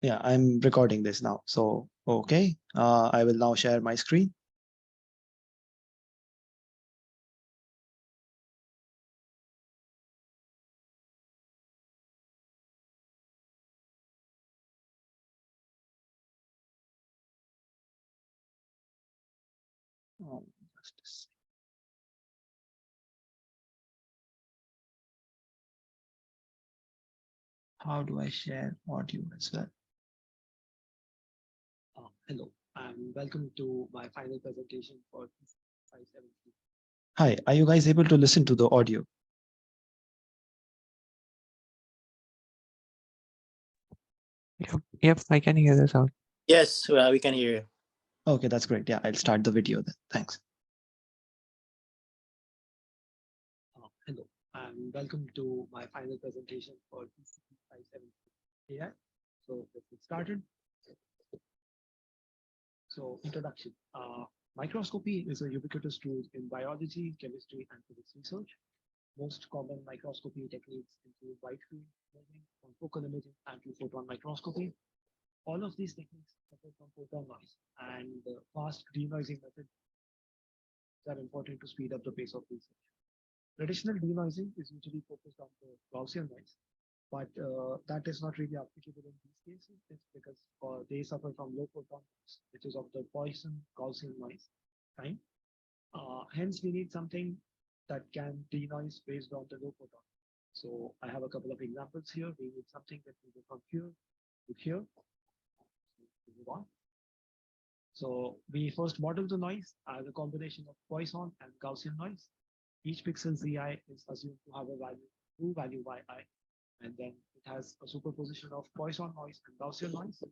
Yeah, I'm recording this now. So, okay, I will now share my screen. Just a sec. How do I share audio as well? Hello, and welcome to my final presentation for ECE570. Hi, are you guys able to listen to the audio? Yep, I can hear the sound. Yes, we can hear you. Okay, that's great. Yeah, I'll start the video then. Thanks. Hello, and welcome to my final presentation for ECE570 AI. So let's get started. So introduction. Microscopy is a ubiquitous tool in biology, chemistry, and physics research. Most common microscopy techniques include wide field imaging, confocal imaging, and two-photon microscopy. All of these techniques suffer from photon noise, and fast denoising methods are important to speed up the pace of research. Traditional denoising is usually focused on the Gaussian noise, but that is not really applicable in these cases. It's because they suffer from low photon noise, which is of the Poisson Gaussian noise kind. Hence, we need something that can denoise based on the low photon. So I have a couple of examples here. We need something that will go from here to here. So move on. So we first model the noise as a combination of Poisson and Gaussian noise. Each pixel Zi is assumed to have a value, true value Yi, and then it has a superposition of Poisson noise and Gaussian noise.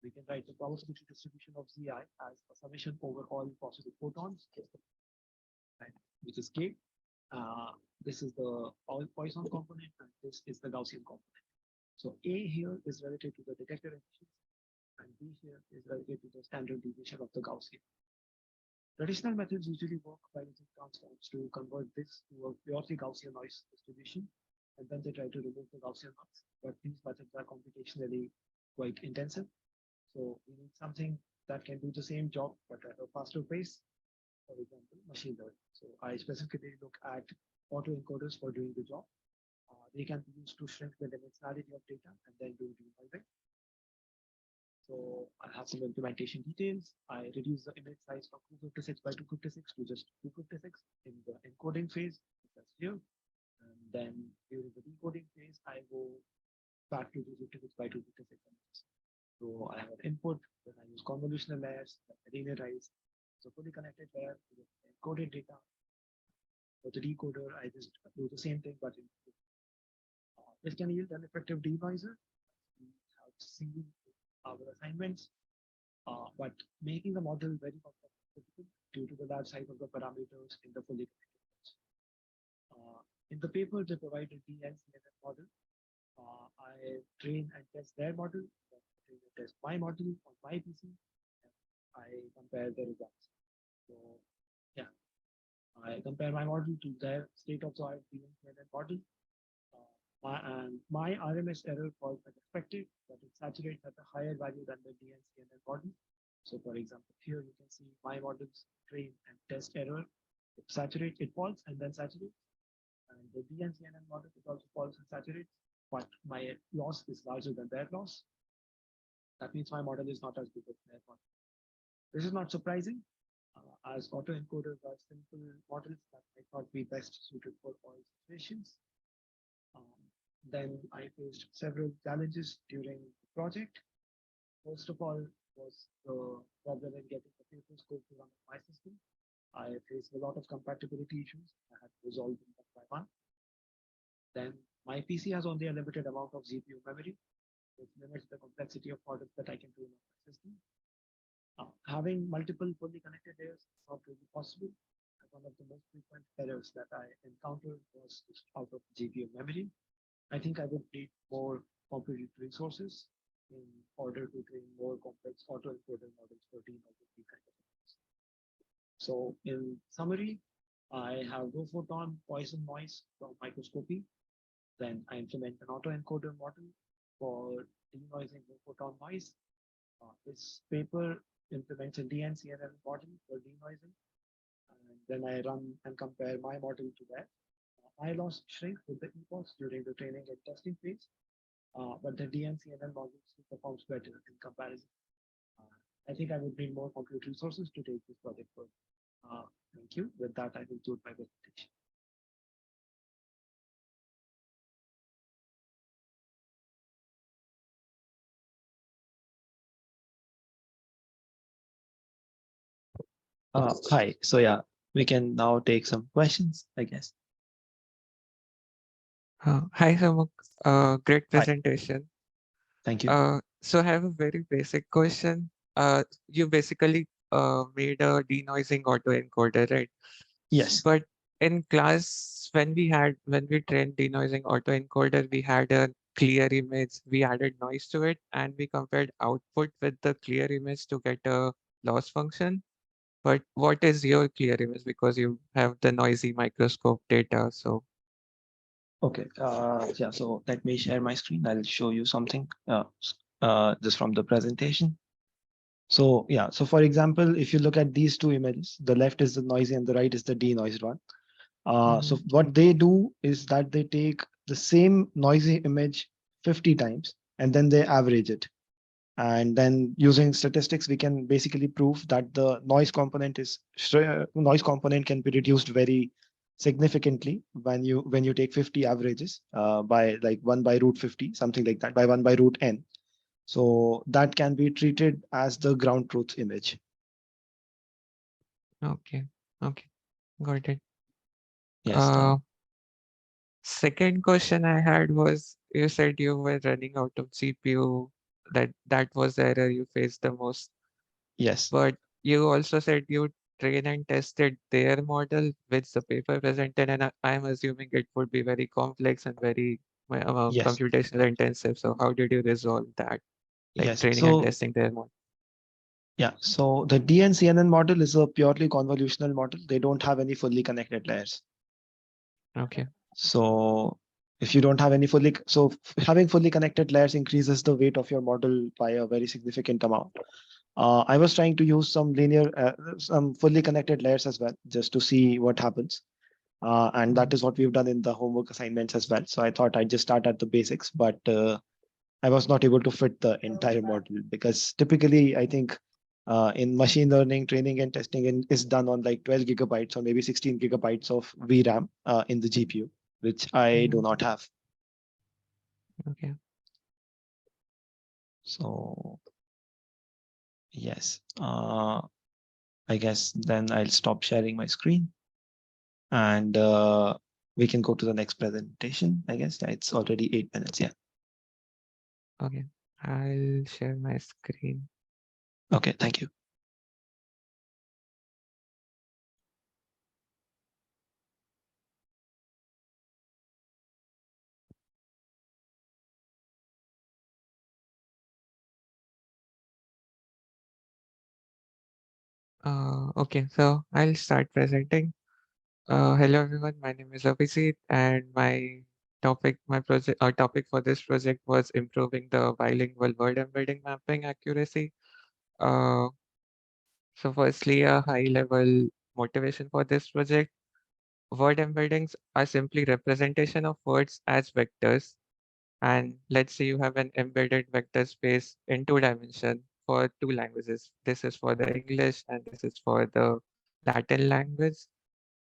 We can write the probability distribution of Zi as a summation over all possible photons, right, which is K. This is the Poisson component, and this is the Gaussian component. So A here is related to the detector efficiency, and B here is related to the standard deviation of the Gaussian. Traditional methods usually work by using transforms to convert this to a purely Gaussian noise distribution, and then they try to remove the Gaussian noise. But these methods are computationally quite intensive. So we need something that can do the same job, but at a faster pace. For example, machine learning. So I specifically look at autoencoders for doing the job. They can be used to shrink the dimensionality of data and then do denoising. So I have some implementation details. I reduce the image size from 256 by 256 to just 256 in the encoding phase, that's here. And then during the decoding phase, I go back to 256 by 256 images. So I have an input, then I use convolutional layers, then I linearize. So fully connected layer to the encoded data. For the decoder, I just do the same thing, but this can yield an effective denoiser. We have seen our assignments, but making the model very complex due to the large size of the parameters in the fully connected layers. In the paper, they provided the NCNN model. I train and test their model, then I train and test my model on my PC, and I compare the results. So yeah, I compare my model to their state-of-the-art DNCNN model. My RMS error was unexpected, but it saturates at a higher value than the DNCNN model. So for example, here you can see my model's train and test error. It saturates, it falls and then saturates. And the DNCNN model, it also falls and saturates, but my loss is larger than their loss. That means my model is not as good as their model. This is not surprising, as autoencoders are simple models that might not be best suited for all situations. Then I faced several challenges during the project. First of all was the problem in getting the papers code to run on my system. I faced a lot of compatibility issues. I had to resolve them one by one. Then my PC has only a limited amount of GPU memory, which limits the complexity of models that I can do on my system. Having multiple fully connected layers is not really possible. One of the most frequent errors that I encountered was just out of GPU memory. I think I would need more compute resources in order to train more complex autoencoder models for denoising these kind of things. So in summary, I have low photon Poisson noise from microscopy. Then I implement an autoencoder model. for denoising the photon noise. This paper implements a DNCNN model for denoising, and then I run and compare my model to that. I lost shrink with the epochs during the training and testing phase, but the DNCNN model still performs better in comparison. Uh, I think I would need more compute resources to take this project further. Thank you. With that, I conclude my presentation. Hi. So yeah, we can now take some questions, I guess. Hi, Samuk. Great Hi. presentation. Thank you. So I have a very basic question. You basically made a denoising autoencoder, right? Yes. But in class, when we trained denoising autoencoder, we had a clear image. We added noise to it, and we compared output with the clear image to get a loss function. But what is your clear image? Because you have the noisy microscope data. So Okay. Yeah. So let me share my screen. I'll show you something just from the presentation. So yeah. So for example, if you look at these two images, the left is the noisy and the right is the denoised one. So mhm, what they do is that they take the same noisy image 50 times and then they average it. And then using statistics, we can basically prove that the noise component can be reduced very significantly when you take 50 averages by like 1 by root 50, something like that, by 1 by root n. So that can be treated as the ground truth image. okay, okay, got it. Yes. Uh, Second question I had was you said you were running out of GPU, that was the error you faced the most. Yes. But you also said you train and tested their model which the paper presented, and I'm assuming it would be very complex and very Yes. computational intensive. So how did you resolve that, like Yes. training and So testing their model? yeah. So the DNCNN model is a purely convolutional model. They don't have any fully connected layers. Okay. So if you don't have any having fully connected layers increases the weight of your model by a very significant amount. I was trying to use some fully connected layers as well, just to see what happens. And that Mhm. is what we've done in the homework assignments as well. So I thought I'd just start at the basics, but I was not able to fit the entire model because typically I think in machine learning, training and testing is done on like 12 gigabytes or maybe 16 gigabytes of VRAM in the GPU, which I do Mhm. not have. Okay. So yes, I guess then I'll stop sharing my screen and we can go to the next presentation. I guess it's already 8 minutes. Yeah. Okay. I'll share my screen. Okay. Thank you. Okay, so I'll start presenting. Hello everyone, my name is Abhijit and my topic for this project was improving the bilingual word embedding mapping accuracy. Uh, so firstly, a high level motivation for this project. Word embeddings are simply representation of words as vectors. And let's say you have an embedded vector space in 2 dimension for two languages. This is for the English and this is for the Latin language.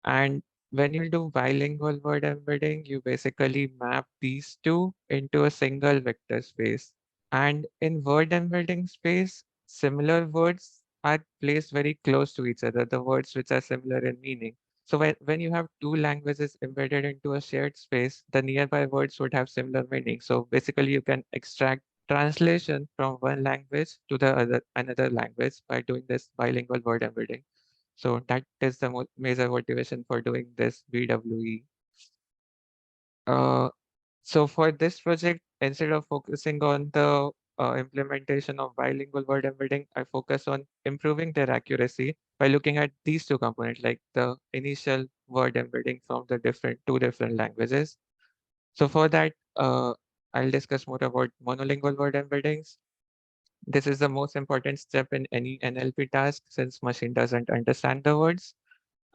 And when you do bilingual word embedding, you basically map these two into a single vector space. And in word embedding space, similar words are placed very close to each other, the words which are similar in meaning. So when you have two languages embedded into a shared space, the nearby words would have similar meaning. So basically you can extract translation from one language to the other another language by doing this bilingual word embedding. So that is the major motivation for doing this BWE. Uh, so for this project, instead of focusing on the implementation of bilingual word embedding, I focus on improving their accuracy by looking at these two components, like the initial word embedding from the two different languages. So for that, I'll discuss more about monolingual word embeddings. This is the most important step in any NLP task since machine doesn't understand the words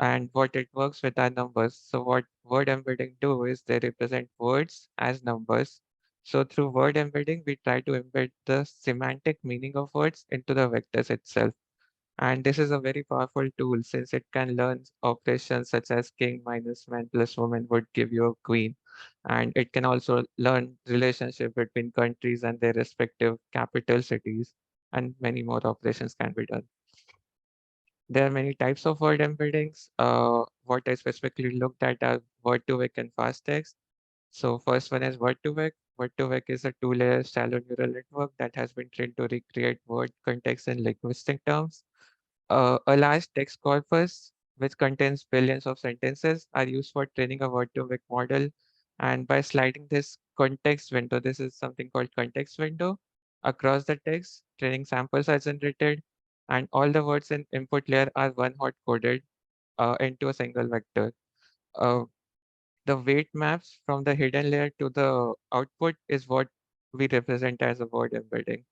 and what it works with are numbers. So what word embedding do is they represent words as numbers. So through word embedding, we try to embed the semantic meaning of words into the vectors itself. And this is a very powerful tool since it can learn operations such as king minus man plus woman would give you a queen. And it can also learn relationship between countries and their respective capital cities. And many more operations can be done. There are many types of word embeddings. What I specifically looked at are word-to-vec and fast text. So first one is word-to-vec. Word-to-vec is a two-layer shallow neural network that has been trained to recreate word context in linguistic terms. A large text corpus, which contains billions of sentences, are used for training a word-to-vec model. And by sliding this context window, this is something called context window, across the text, training samples are generated, and all the words in input layer are one-hot coded into a single vector. Uh, the weight maps from the hidden layer to the output is what we represent as a word embedding.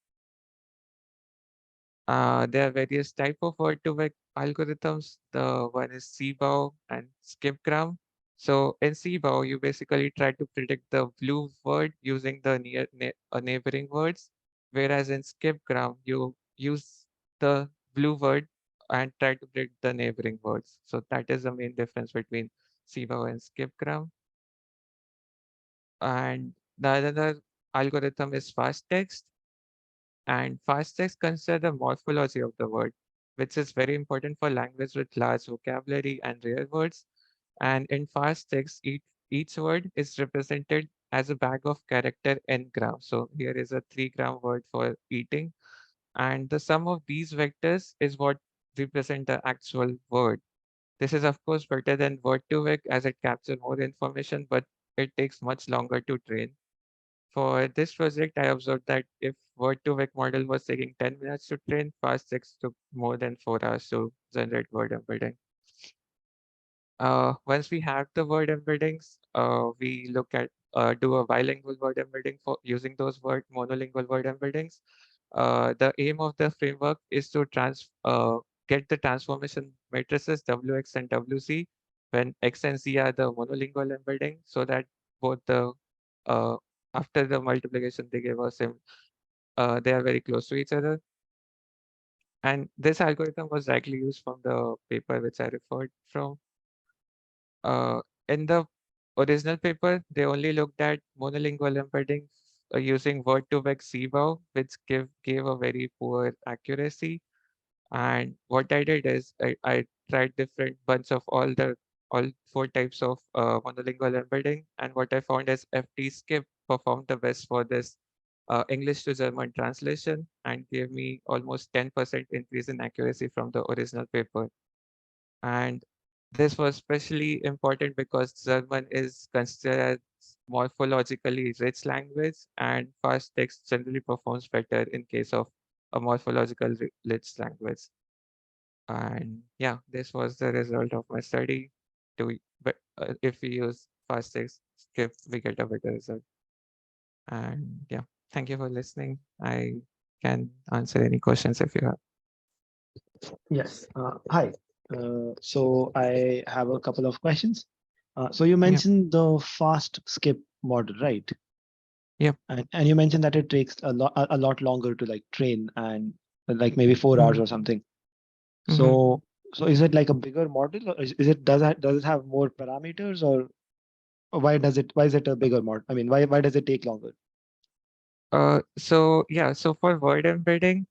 There are various type of word-to-vec algorithms. The one is CBOW and skipgram. So in CBOW, you basically try to predict the blue word using the neighboring words, whereas in skipgram, you use the blue word and try to predict the neighboring words. So that is the main difference between CBOW and skipgram. And the other algorithm is fast text. And fast text consider the morphology of the word, which is very important for language with large vocabulary and rare words. And in fast text, each word is represented as a bag of character n grams. So here is a 3-gram word for eating. And the sum of these vectors is what represent the actual word. This is of course better than word to vec as it captures more information, but it takes much longer to train. For this project, I observed that if word-to-vec model was taking 10 minutes to train, FastText took more than 4 hours to generate word embedding. Once we have the word embeddings, we look at do a bilingual word embedding for using those monolingual word embeddings. The aim of the framework is to get the transformation matrices WX and WZ when X and Z are the monolingual embedding, so that both the uh, after the multiplication they give us they are very close to each other. And this algorithm was directly used from the paper which I referred from. In the original paper, they only looked at monolingual embedding using word-to-vec CBOW, which gave a very poor accuracy. And what I did is I tried different bunch of all 4 types of monolingual embedding, and what I found is FT skip performed the best for this English to German translation and gave me almost 10% increase in accuracy from the original paper. And this was especially important because German is considered as morphologically rich language, and fast text generally performs better in case of a rich language. And yeah, this was the result of my study. But if we use fast text skip, we get a better result. And yeah, thank you for listening. I can answer any questions if you have. Yes. Hi. So I have a couple of questions. So you Yeah, mentioned the fast skip model, right? yeah. And you mentioned that it takes a lot longer to like train and like maybe 4 hours Mm-hmm. or something. Mm-hmm. So is it like a bigger model, or is it does it have more parameters, or why is it a bigger model? I mean, why does it take longer? So yeah, so for word embedding,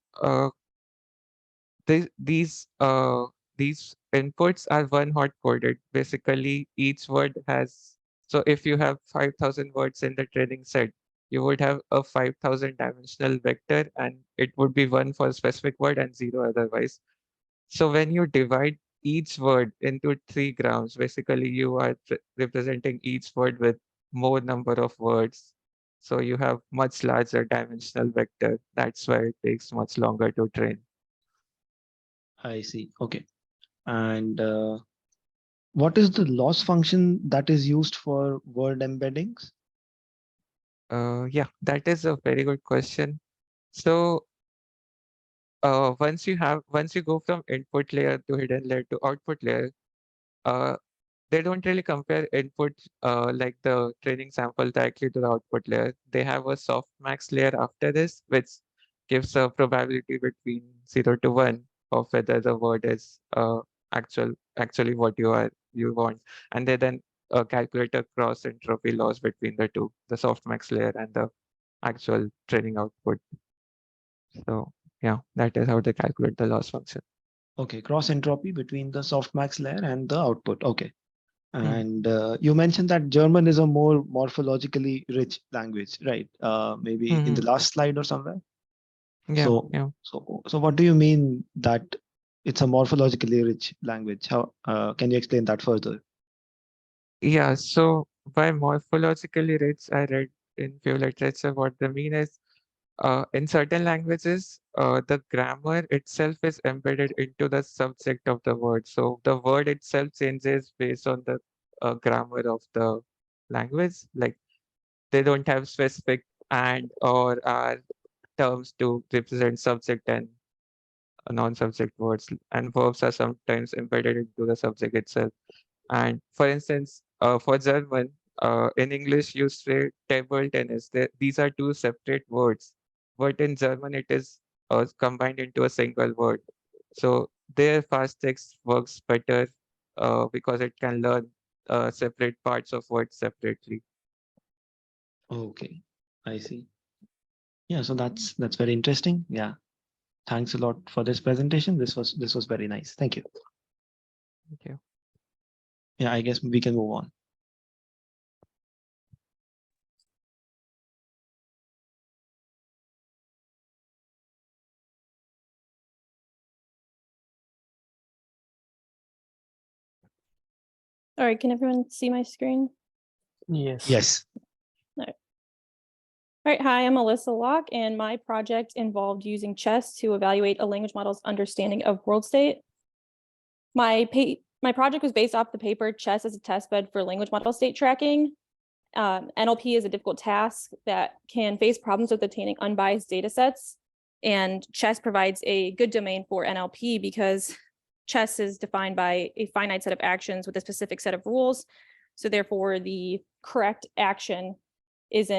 these these uh these inputs are one hot coded. Basically, each word has so if you have 5,000 words in the training set, you would have a 5,000 dimensional vector, and it would be one for a specific word and zero otherwise. So when you divide each word into 3 grams, basically you are representing each word with more number of words. So you have much larger dimensional vector. That's why it takes much longer to train. I see. Okay. And what is the loss function that is used for word embeddings? Yeah, that is a very good question. So once you go from input layer to hidden layer to output layer, uh, they don't really compare input like the training sample directly to the output layer. They have a softmax layer after this, which gives a probability between 0 to 1 of whether the word is actually what you want. And they then calculate a cross entropy loss between the two, the softmax layer and the actual training output. So yeah, that is how they calculate the loss function. Okay, cross entropy between the softmax layer and the output. Okay. Hmm. And you mentioned that German is a more morphologically rich language, right? Maybe in the Hmm. last slide or somewhere. Yeah, So, yeah. so what do you mean that it's a morphologically rich language? How can you explain that further? Yeah, so by morphologically rich, I read in few literature what they mean is in certain languages, the grammar itself is embedded into the subject of the word. So the word itself changes based on the grammar of the language. Like they don't have specific and or are terms to represent subject and non-subject words, and verbs are sometimes embedded into the subject itself. And for instance, for German, in English, you say table tennis. These are two separate words, but in German, it is combined into a single word. So their fast text works better because it can learn separate parts of words separately. Okay, I see. Yeah, so that's very interesting. Yeah, thanks a lot for this presentation. This was very nice. Thank you. Thank you. Yeah, I guess we can move on. All right, can everyone see my screen? Yes. Yes. All right, hi, I'm Alyssa Locke, and my project involved using chess to evaluate a language model's understanding of world state. My project was based off the paper Chess as a Testbed for Language Model State Tracking. NLP is a difficult task that can face problems with obtaining unbiased data sets, and chess provides a good domain for NLP because chess is defined by a finite set of actions with a specific set of rules. So therefore, the correct action is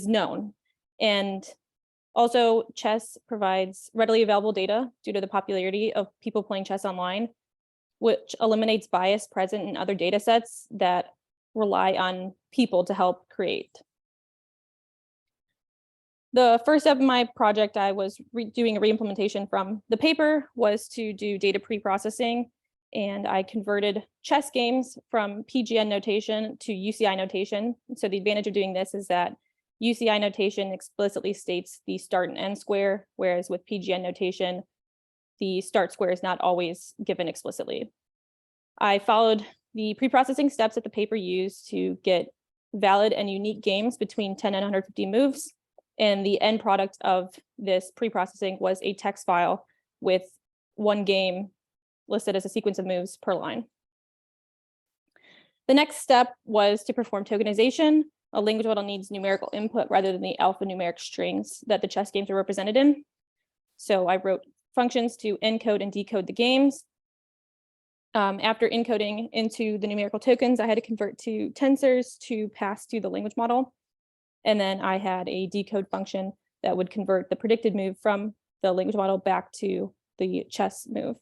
known. And also, chess provides readily available data due to the popularity of people playing chess online, which eliminates bias present in other data sets that rely on people to help create. The first step of my project, I was doing a reimplementation from the paper, was to do data pre-processing, and I converted chess games from PGN notation to UCI notation. So the advantage of doing this is that UCI notation explicitly states the start and end square, whereas with PGN notation, the start square is not always given explicitly. I followed the pre-processing steps that the paper used to get valid and unique games between 10 and 150 moves. And the end product of this pre-processing was a text file with one game listed as a sequence of moves per line. The next step was to perform tokenization. A language model needs numerical input rather than the alphanumeric strings that the chess games are represented in. So I wrote functions to encode and decode the games. After encoding into the numerical tokens, I had to convert to tensors to pass to the language model. And then I had a decode function that would convert the predicted move from the language model back to the chess move.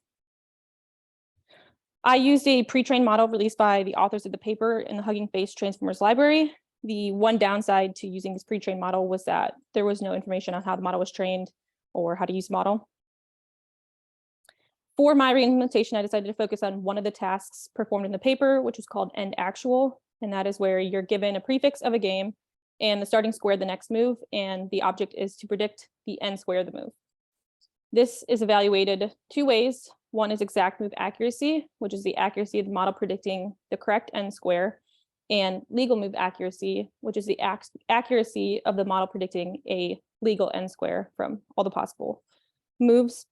I used a pre-trained model released by the authors of the paper in the Hugging Face Transformers library. The one downside to using this pre-trained model was that there was no information on how the model was trained or how to use the model. For my reimplementation, I decided to focus on one of the tasks performed in the paper, which was called end actual. And that is where you're given a prefix of a game and the starting square of the next move, and the object is to predict the end square of the move. This is evaluated two ways. One is exact move accuracy, which is the accuracy of the model predicting the correct end square, and legal move accuracy, which is the accuracy of the model predicting a legal end square from all the possible moves.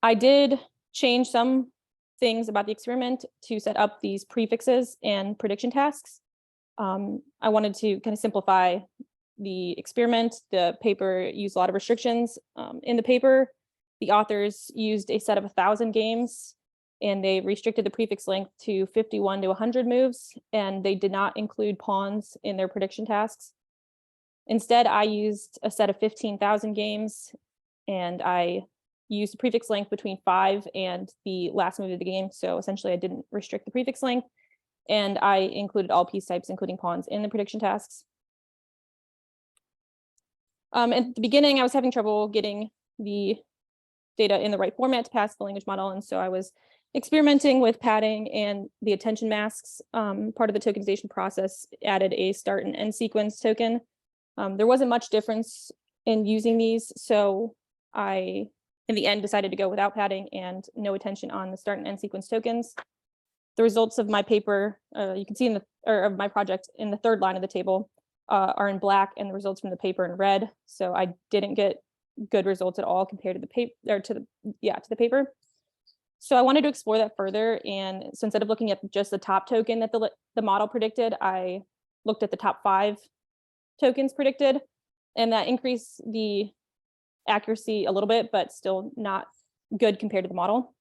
I did change some things about the experiment to set up these prefixes and prediction tasks. I wanted to kind of simplify the experiment. The paper used a lot of restrictions. In the paper, the authors used a set of 1,000 games, and they restricted the prefix length to 51 to 100 moves, and they did not include pawns in their prediction tasks. Instead, I used a set of 15,000 games, and I used the prefix length between 5 and the last move of the game. So essentially, I didn't restrict the prefix length, and I included all piece types, including pawns, in the prediction tasks. At the beginning, I was having trouble getting the data in the right format to pass the language model, and so I was experimenting with padding and the attention masks. Part of the tokenization process added a start and end sequence token. There wasn't much difference in using these, so I, in the end, decided to go without padding and no attention on the start and end sequence tokens. The results of my paper, you can see of my project in the third line of the table, are in black, and the results from the paper in red. So I didn't get good results at all compared to the paper, or to the paper. So I wanted to explore that further, and so instead of looking at just the top token that the model predicted, I looked at the top 5 tokens predicted, and that increased the accuracy a little bit, but still not good compared to the model.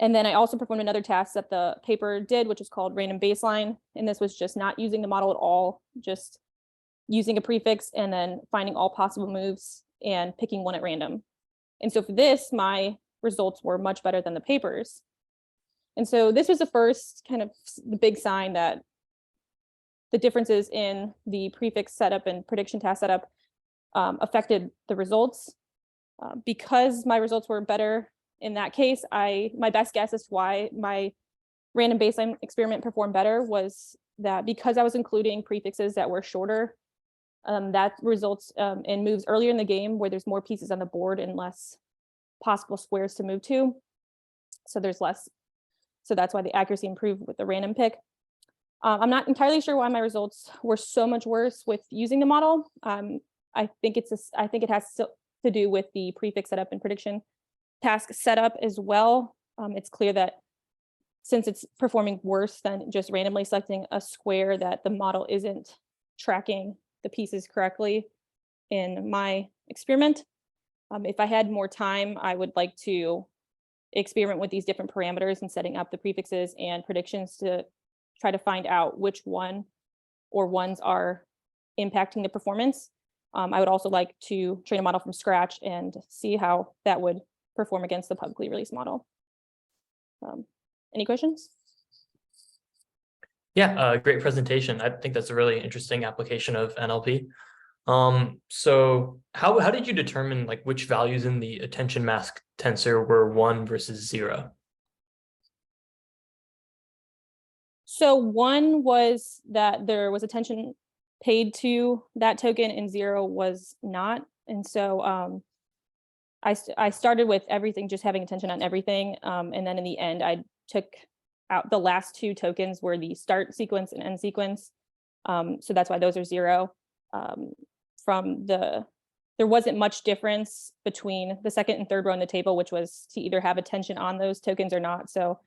And then I also performed another task that the paper did, which is called random baseline. And this was just not using the model at all, just using a prefix and then finding all possible moves and picking one at random. And so for this, my results were much better than the papers. And so this was the first kind of the big sign that the differences in the prefix setup and prediction task setup affected the results. Because my results were better in that case, my best guess as to why my random baseline experiment performed better was that because I was including prefixes that were shorter, that results in moves earlier in the game where there's more pieces on the board and less possible squares to move to. So there's less. So that's why the accuracy improved with the random pick. I'm not entirely sure why my results were so much worse with using the model. I think it has to do with the prefix setup and prediction task setup as well. It's clear that since it's performing worse than just randomly selecting a square, that the model isn't tracking the pieces correctly in my experiment. If I had more time, I would like to experiment with these different parameters and setting up the prefixes and predictions to try to find out which one or ones are impacting the performance. I would also like to train a model from scratch and see how that would perform against the publicly released model. Any questions? Yeah, great presentation. I think that's a really interesting application of NLP. So how did you determine like which values in the attention mask tensor were 1 versus 0? So 1 was that there was attention paid to that token and 0 was not. And so I started with everything, just having attention on everything. And then in the end, I took out the last 2 tokens were the start sequence and end sequence. So that's why those are 0. There wasn't much difference between the second and third row on the table, which was to either have attention on those tokens or not. So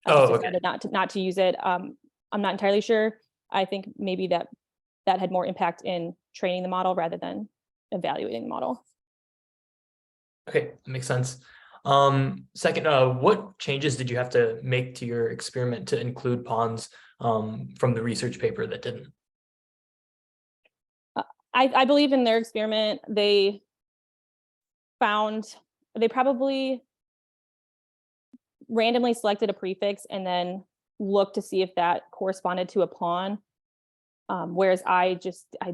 I just decided not to use it. I'm not entirely sure. I think maybe that had more impact in training the model rather than evaluating the model. Okay, that makes sense. Second, what changes did you have to make to your experiment to include pawns from the research paper that didn't? I believe in their experiment, they probably randomly selected a prefix and then looked to see if that corresponded to a pawn. Whereas I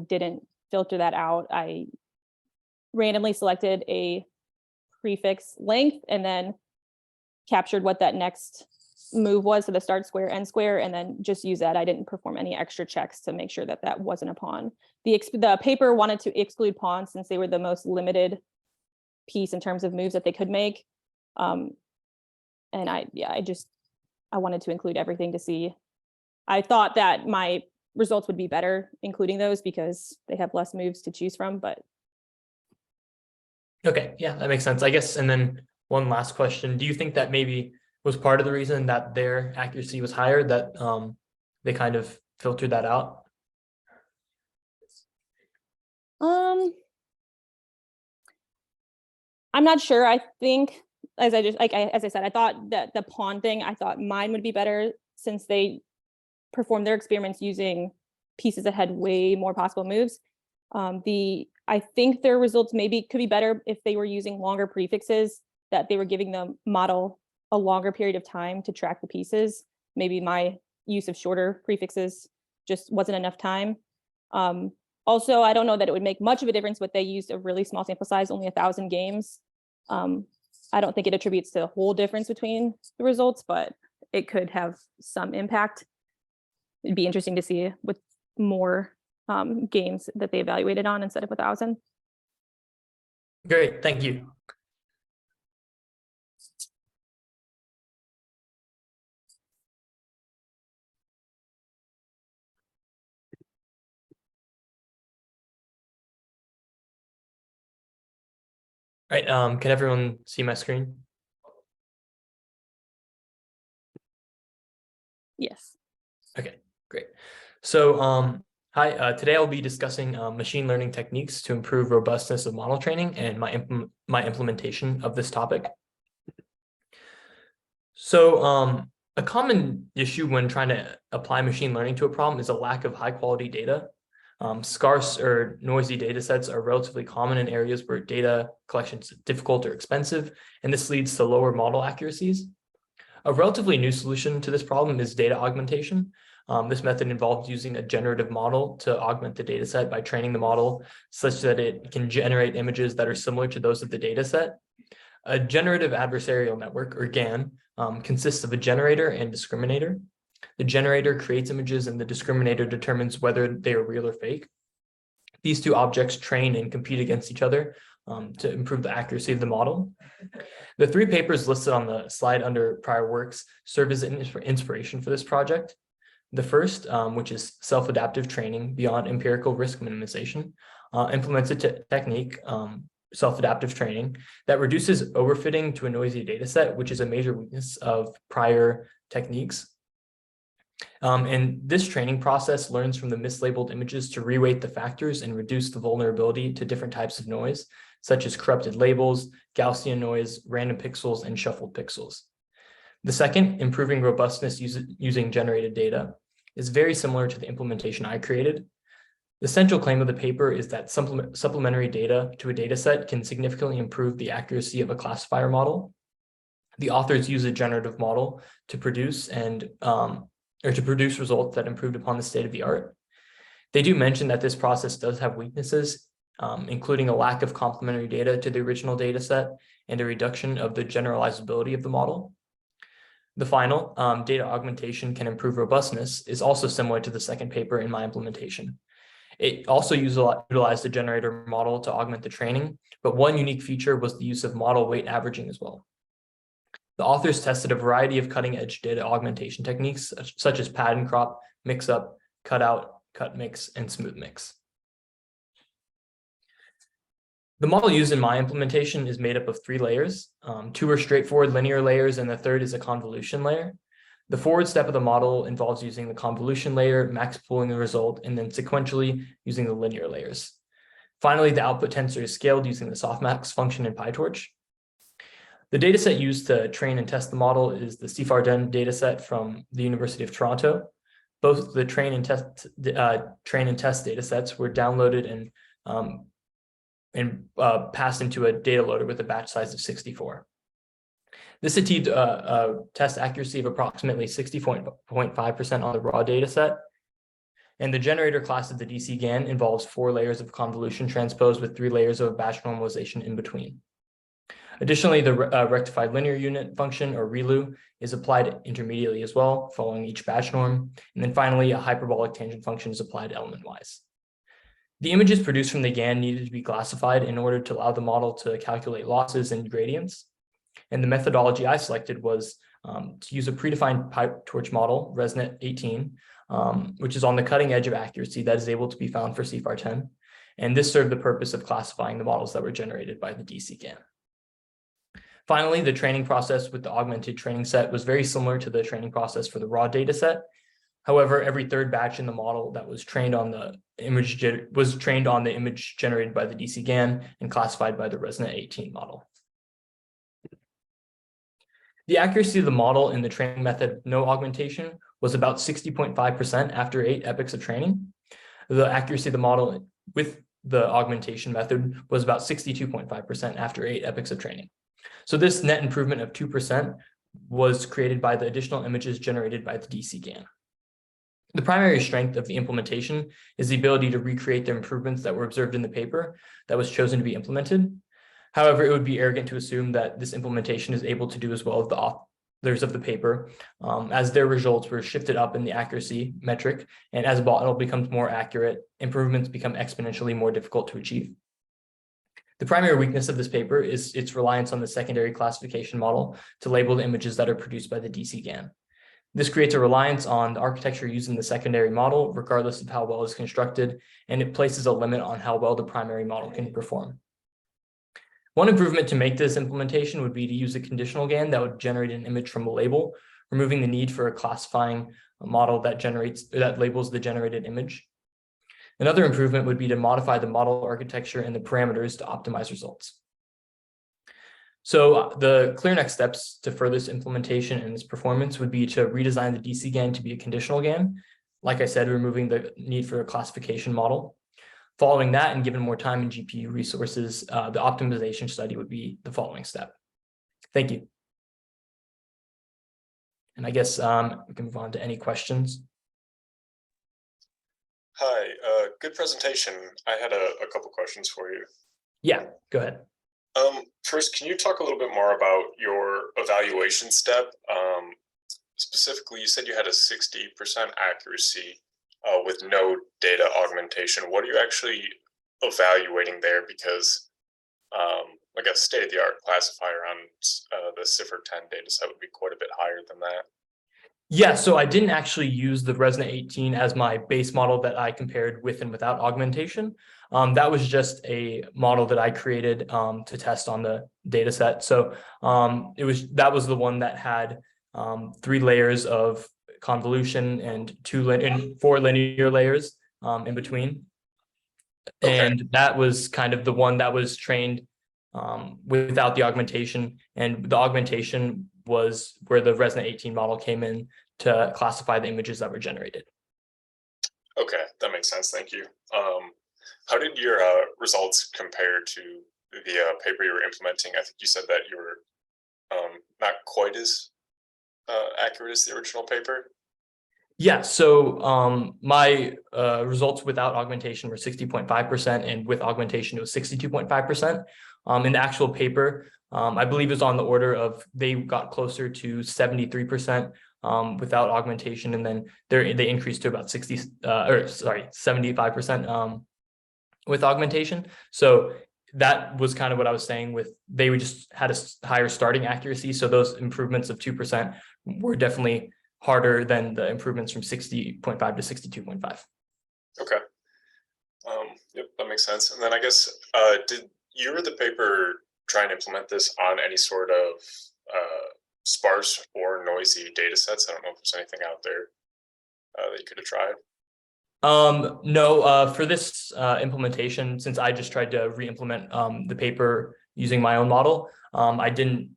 didn't filter that out. I randomly selected a prefix length and then captured what that next move was, so the start square, end square, and then just use that. I didn't perform any extra checks to make sure that that wasn't a pawn. The paper wanted to exclude pawns since they were the most limited piece in terms of moves that they could make. And I wanted to include everything to see. I thought that my results would be better including those because they have less moves to choose from, but. Okay, yeah, that makes sense, I guess. And then one last question. Do you think that maybe was part of the reason that their accuracy was higher, that they kind of filtered that out? I'm not sure. I think as I said, I thought that the pawn thing, I thought mine would be better since they performed their experiments using pieces that had way more possible moves. I think their results maybe could be better if they were using longer prefixes, that they were giving the model a longer period of time to track the pieces. Maybe my use of shorter prefixes just wasn't enough time. Also, I don't know that it would make much of a difference, but they used a really small sample size, only 1,000 games. I don't think it attributes to the whole difference between the results, but it could have some impact. It'd be interesting to see with more games that they evaluated on instead of 1,000. Great, thank you. All right, can everyone see my screen? Yes. Okay, great. So hi, today I'll be discussing machine learning techniques to improve robustness of model training and my implementation of this topic. So a common issue when trying to apply machine learning to a problem is a lack of high quality data. Scarce or noisy data sets are relatively common in areas where data collection is difficult or expensive, and this leads to lower model accuracies. A relatively new solution to this problem is data augmentation. This method involves using a generative model to augment the data set by training the model such that it can generate images that are similar to those of the data set. A generative adversarial network, or GAN, consists of a generator and discriminator. The generator creates images and the discriminator determines whether they are real or fake. These two objects train and compete against each other to improve the accuracy of the model. The three papers listed on the slide under prior works serve as an inspiration for this project. The first, which is self-adaptive training beyond empirical risk minimization, implements a technique, self-adaptive training, that reduces overfitting to a noisy data set, which is a major weakness of prior techniques. And this training process learns from the mislabeled images to reweight the factors and reduce the vulnerability to different types of noise, such as corrupted labels, Gaussian noise, random pixels, and shuffled pixels. The second, improving robustness using generated data, is very similar to the implementation I created. The central claim of the paper is that supplementary data to a data set can significantly improve the accuracy of a classifier model. The authors use a generative model to produce results that improved upon the state of the art. They do mention that this process does have weaknesses, including a lack of complementary data to the original data set and a reduction of the generalizability of the model. The final, data augmentation can improve robustness, is also similar to the second paper in my implementation. It also utilized the generator model to augment the training, but one unique feature was the use of model weight averaging as well. The authors tested a variety of cutting-edge data augmentation techniques, such as pad and crop, mix-up, cut-out, cut mix, and smooth mix. The model used in my implementation is made up of 3 layers. 2 are straightforward linear layers, and the third is a convolution layer. The forward step of the model involves using the convolution layer, max pooling the result, and then sequentially using the linear layers. Finally, the output tensor is scaled using the softmax function in PyTorch. The dataset used to train and test the model is the ECE570 dataset from the University of Toronto. Both the train and test datasets were downloaded and passed into a data loader with a batch size of 64. This achieved a test accuracy of approximately 60.5% on the raw data set. And the generator class of the DC GAN involves 4 layers of convolution transposed with 3 layers of batch normalization in between. Additionally, the rectified linear unit function, or ReLU, is applied intermediately as well, following each batch norm. And then finally, a hyperbolic tangent function is applied element-wise. The images produced from the GAN needed to be classified in order to allow the model to calculate losses and gradients. And the methodology I selected was to use a predefined PyTorch model, ResNet 18, which is on the cutting edge of accuracy that is able to be found for ECE570. And this served the purpose of classifying the models that were generated by the DC GAN. Finally, the training process with the augmented training set was very similar to the training process for the raw data set. However, every third batch in the model that was trained on the image generated by the DC GAN and classified by the Resna18 model. The accuracy of the model in the training method, no augmentation, was about 60.5% after 8 epochs of training. The accuracy of the model with the augmentation method was about 62.5% after 8 epochs of training. So this net improvement of 2% was created by the additional images generated by the DC GAN. The primary strength of the implementation is the ability to recreate the improvements that were observed in the paper that was chosen to be implemented. However, it would be arrogant to assume that this implementation is able to do as well as the authors of the paper, as their results were shifted up in the accuracy metric, and as a model becomes more accurate, improvements become exponentially more difficult to achieve. The primary weakness of this paper is its reliance on the secondary classification model to label the images that are produced by the DC GAN. This creates a reliance on the architecture used in the secondary model, regardless of how well it's constructed, and it places a limit on how well the primary model can perform. One improvement to make this implementation would be to use a conditional GAN that would generate an image from a label, removing the need for a classifying model that labels the generated image. Another improvement would be to modify the model architecture and the parameters to optimize results. So the clear next steps to further this implementation and its performance would be to redesign the DC GAN to be a conditional GAN. Like I said, removing the need for a classification model. Following that, and given more time and GPU resources, the optimization study would be the following step. Thank you. And I guess we can move on to any questions. Hi, good presentation. I had a couple questions for you. Yeah, go ahead. First, can you talk a little bit more about your evaluation step? Specifically, you said you had a 60% accuracy with no data augmentation. What are you actually evaluating there? Because like a state-of-the-art classifier on the ECE570 data set would be quite a bit higher than that. Yeah, so I didn't actually use the Resna18 as my base model that I compared with and without augmentation. That was just a model that I created to test on the data set. So that was the one that had 3 layers of convolution and 4 linear layers in between. Okay. And that was kind of the one that was trained without the augmentation, and the augmentation was where the Resna18 model came in to classify the images that were generated. Okay, that makes sense. Thank you. How did your results compare to the paper you were implementing? I think you said that you were not quite as accurate as the original paper. Yeah, so my results without augmentation were 60.5%, and with augmentation it was 62.5%. In the actual paper, I believe it was on the order of, they got closer to 73% without augmentation, and then they increased to about 75% with augmentation. So that was kind of what I was saying with, they just had a higher starting accuracy. So those improvements of 2% were definitely harder than the improvements from 60.5 to 62.5. Okay. Yep, that makes sense. And then I guess, did you or the paper try and implement this on any sort of sparse or noisy data sets? I don't know if there's anything out there that you could have tried. No, for this implementation, since I just tried to re-implement the paper using my own model, I didn't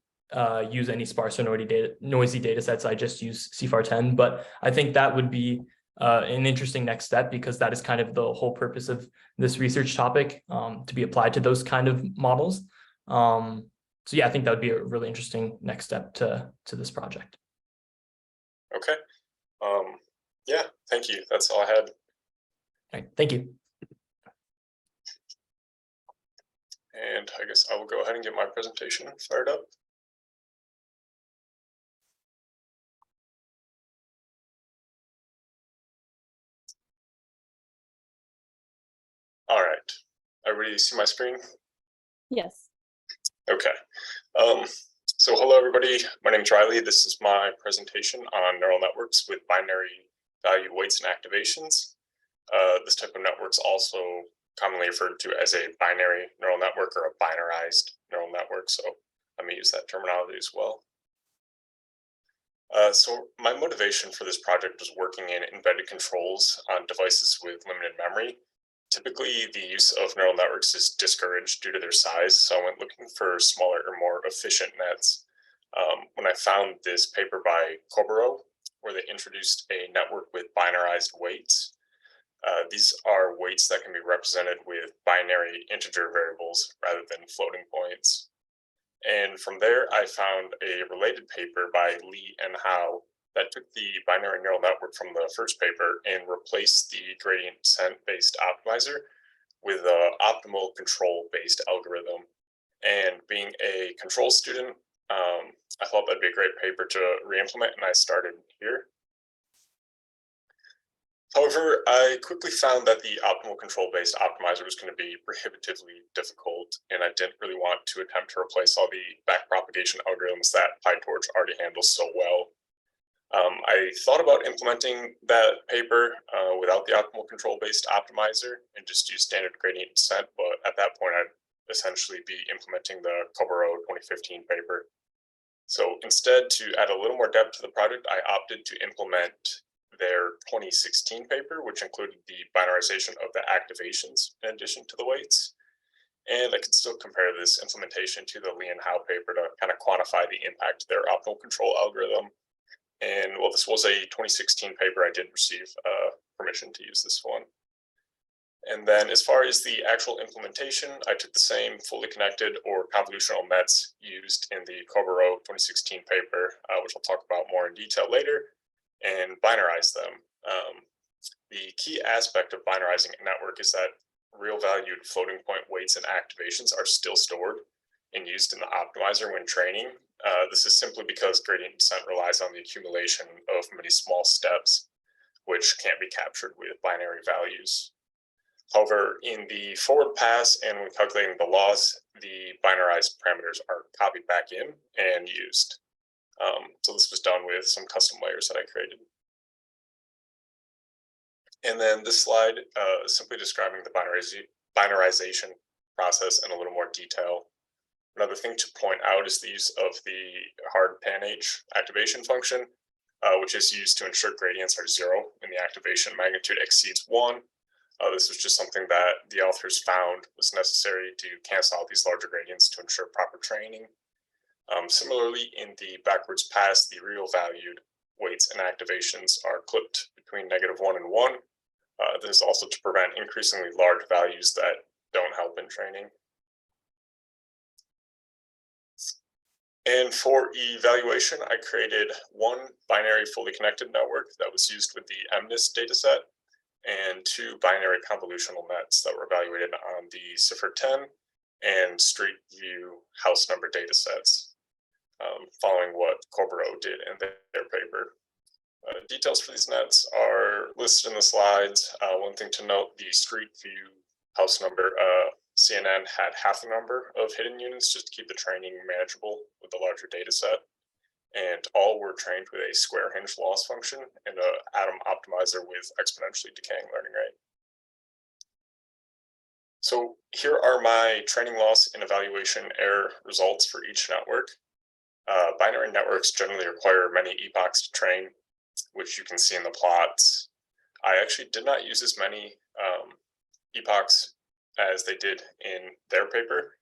use any sparse or noisy data sets. I just use CFAR10, but I think that would be an interesting next step, because that is kind of the whole purpose of this research topic, to be applied to those kind of models. So yeah, I think that would be a really interesting next step to this project. Okay. Yeah, thank you. That's all I had. All right, thank you. And I guess I will go ahead and get my presentation fired up. All right. Everybody see my screen? Yes. Okay. So hello, everybody. My name is Riley. This is my presentation on neural networks with binary value weights and activations. This type of network is also commonly referred to as a binary neural network or a binarized neural network. So let me use that terminology as well. So my motivation for this project was working in embedded controls on devices with limited memory. Typically, the use of neural networks is discouraged due to their size, so I went looking for smaller or more efficient nets. When I found this paper by Koburo, where they introduced a network with binarized weights. These are weights that can be represented with binary integer variables rather than floating points. And from there, I found a related paper by Li and Hao that took the binary neural network from the first paper and replaced the gradient descent-based optimizer with an optimal control-based algorithm. And being a control student, I thought that'd be a great paper to re-implement, and I started here. However, I quickly found that the optimal control-based optimizer was going to be prohibitively difficult, and I didn't really want to attempt to replace all the backpropagation algorithms that PyTorch already handles so well. I thought about implementing that paper without the optimal control-based optimizer and just use standard gradient descent, but at that point, I'd essentially be implementing the Koburo 2015 paper. So instead, to add a little more depth to the project, I opted to implement their 2016 paper, which included the binarization of the activations in addition to the weights. And I could still compare this implementation to the Li and Hao paper to kind of quantify the impact of their optimal control algorithm. And well, this was a 2016 paper. I did receive permission to use this one. And then as far as the actual implementation, I took the same fully connected or convolutional nets used in the Koburo 2016 paper, which I'll talk about more in detail later, and binarize them. The key aspect of binarizing a network is that real valued floating point weights and activations are still stored and used in the optimizer when training. This is simply because gradient descent relies on the accumulation of many small steps, which can't be captured with binary values. However, in the forward pass and when calculating the loss, the binarized parameters are copied back in and used. So this was done with some custom layers that I created. And then this slide is simply describing the binarization process in a little more detail. Another thing to point out is the use of the hard pan-h activation function, which is used to ensure gradients are 0 and the activation magnitude exceeds 1. This was just something that the authors found was necessary to cancel out these larger gradients to ensure proper training. Similarly, in the backwards pass, the real valued weights and activations are clipped between -1 and 1. This is also to prevent increasingly large values that don't help in training. And for evaluation, I created one binary fully connected network that was used with the MNIST dataset and 2 binary convolutional nets that were evaluated on the CIFAR-10 and Street View house number datasets, following what Koburo did in their paper. Details for these nets are listed in the slides. One thing to note, the Street View house number CNN had half the number of hidden units just to keep the training manageable with the larger data set. And all were trained with a square hinge loss function and an atom optimizer with exponentially decaying learning rate. So here are my training loss and evaluation error results for each network. Binary networks generally require many epochs to train, which you can see in the plots. I actually did not use as many epochs as they did in their paper,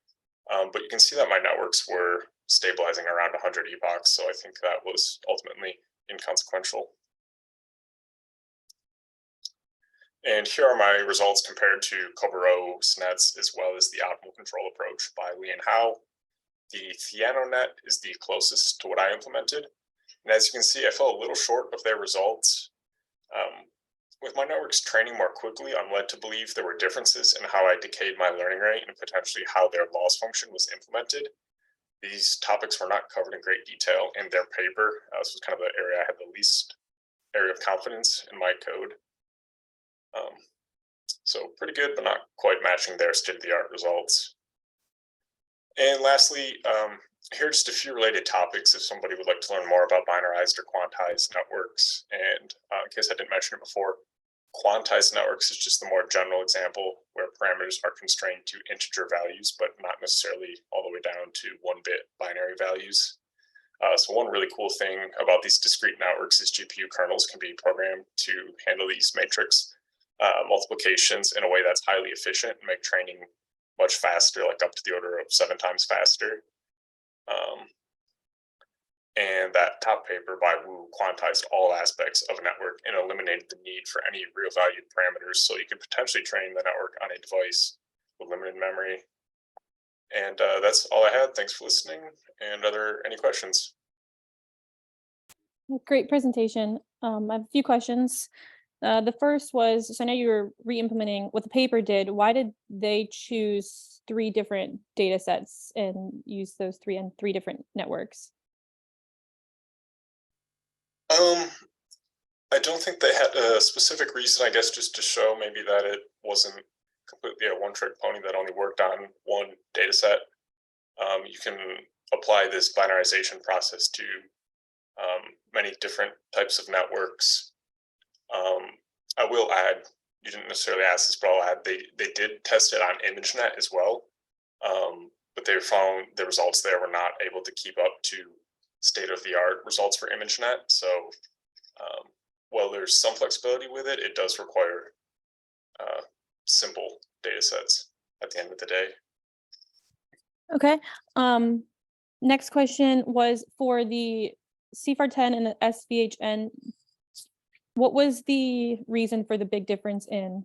but you can see that my networks were stabilizing around 100 epochs, so I think that was ultimately inconsequential. And here are my results compared to Koburo's nets as well as the optimal control approach by Li and Hao. The Theano net is the closest to what I implemented. And as you can see, I fell a little short of their results. With my networks training more quickly, I'm led to believe there were differences in how I decayed my learning rate and potentially how their loss function was implemented. These topics were not covered in great detail in their paper. This was kind of the area I had the least area of confidence in my code. So pretty good, but not quite matching their state-of-the-art results. And lastly, here are just a few related topics if somebody would like to learn more about binarized or quantized networks. And in case I didn't mention it before, quantized networks is just the more general example where parameters are constrained to integer values, but not necessarily all the way down to 1-bit binary values. So one really cool thing about these discrete networks is GPU kernels can be programmed to handle these matrix multiplications in a way that's highly efficient and make training much faster, like up to the order of 7 times faster. And that top paper by Wu quantized all aspects of a network and eliminated the need for any real valued parameters, so you could potentially train the network on a device with limited memory. And that's all I had. Thanks for listening. And are there any questions? Great presentation. I have a few questions. The first was, so I know you were re-implementing what the paper did. Why did they choose 3 different data sets and use those 3 on 3 different networks? I don't think they had a specific reason, I guess, just to show maybe that it wasn't completely a one-trick pony that only worked on one data set. You can apply this binarization process to many different types of networks. I will add, you didn't necessarily ask this, but I'll add, they did test it on ImageNet as well, but they found the results there were not able to keep up to state-of-the-art results for ImageNet. So while there's some flexibility with it, it does require simple data sets at the end of the day. Okay. Next question was for the CFAR10 and the SVHN. What was the reason for the big difference in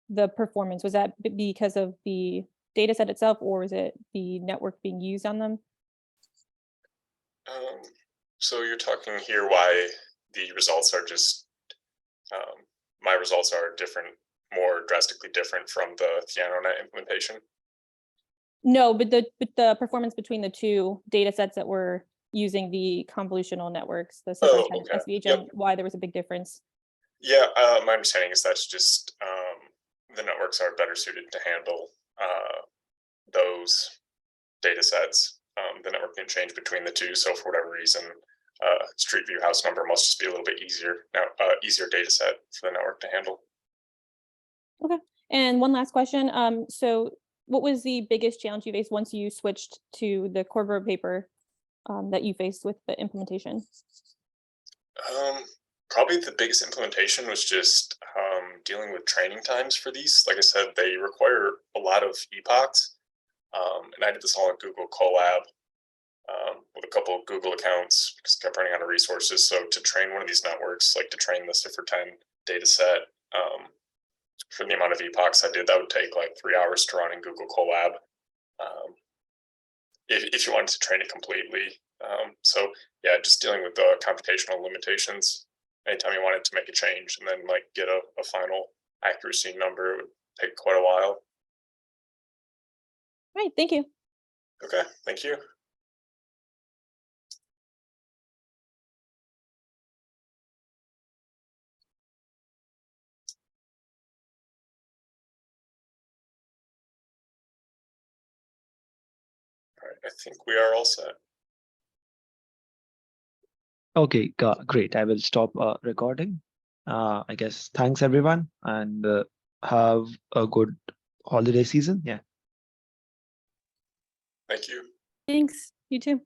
the performance? Was that because of the data set itself, or was it the network being used on them? So you're talking here why the results are just, my results are different, more drastically different from the ThianoNet implementation? No, but the performance between the 2 data sets that were using the convolutional networks, the CFAR10 and SVHN, Yep. why there was a big difference? Yeah, my understanding is that's just the networks are better suited to handle those data sets. The network can change between the 2, so for whatever reason, Street View house number must just be a little bit easier now, easier data set for the network to handle. Okay. And one last question. So what was the biggest challenge you faced once you switched to the Corvo paper that you faced with the implementation? Probably the biggest implementation was just dealing with training times for these. Like I said, they require a lot of epochs. And I did this all in Google Colab with a couple of Google accounts because I kept running out of resources. So to train one of these networks, like to train the CIFAR10 data set, for the amount of epochs I did, that would take like 3 hours to run in Google Colab. If you wanted to train it completely. So yeah, just dealing with the computational limitations. Anytime you wanted to make a change and then like get a final accuracy number, it would take quite a while. Right, thank you. Okay, thank you. All right, I think we are all set. Okay, great. I will stop recording. I guess thanks everyone, and have a good holiday season. Yeah. Thank you. Thanks. You too.